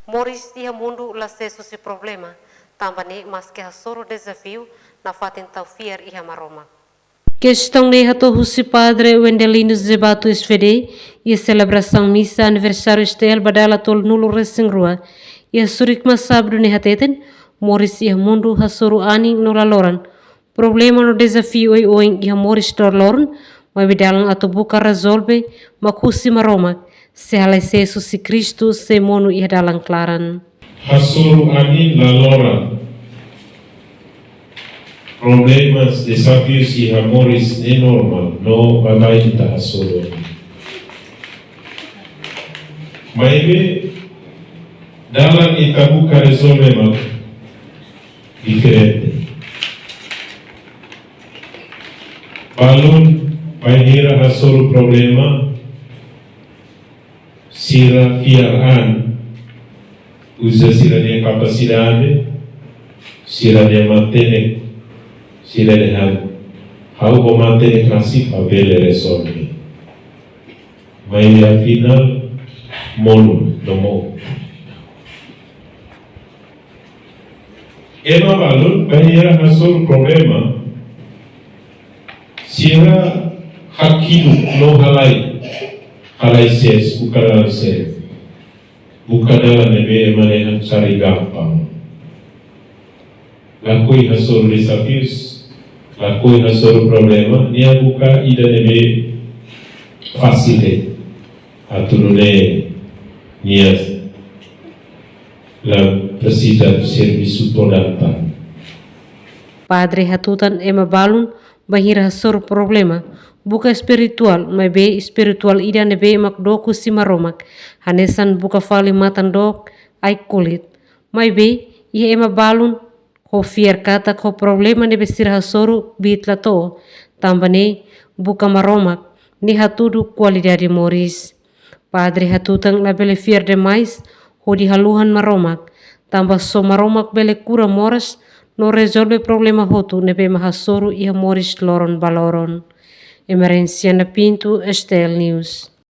Moris iha Mundu la Ses Husi Problema. Tanba Nee Maske Hasoru Dezafiu Nafatin Fiar iha Maromak. Questão de Hasoru Padre Wendelinos Zebato SVD e a celebração missa aniversário estel badala tol nulo resengrua e a surik masabdo ne hateten Moris iha Mundu Hasoru ani nula loran problema no desafio oing iha Moris dor loran mas Dalan atau buka resolve makusi maromak se Halai Ses Husi Kristu Sei Monu iha Dalan Klaran. Hasoru ani la loran problemas, desafios e amores é normal, no Halai da Hasoru. Mas Dalan ita buka resolve mak diferente. Balun paihira Hasoru problema sira Fiar usa siranya capacidade, siranya mantene, siranya how mantene klasik avele resolve. Mas afinal Monu nomo. Ema balun paihira Hasoru problema sira hakidu no Halai ses bukan ses bukan nebe manehan cari gampang lakui Hasoru desafius lakui Hasoru problema nia buka ida nebe facile atunune nia la presida serviço todata. Padre hatutan ema balun bahir Hasoru problema buka spiritual mas be spiritual ida nebe mak doku si maromak hanesan buka fali matan dok ai kulit mas be ia ema balun ko fiar kata ko problema nebe sir Hasoru bitla to Tanba Nee buka maromak ni hatudu kualidade Moris. Padre hatutan la bele fiar demais ho di haluhan maromak tamba so maromak bele kura Moris no resolve problema hotu nebe ma Hasoru iha Moris loron baloron. Emerência na Pinto, Estel News.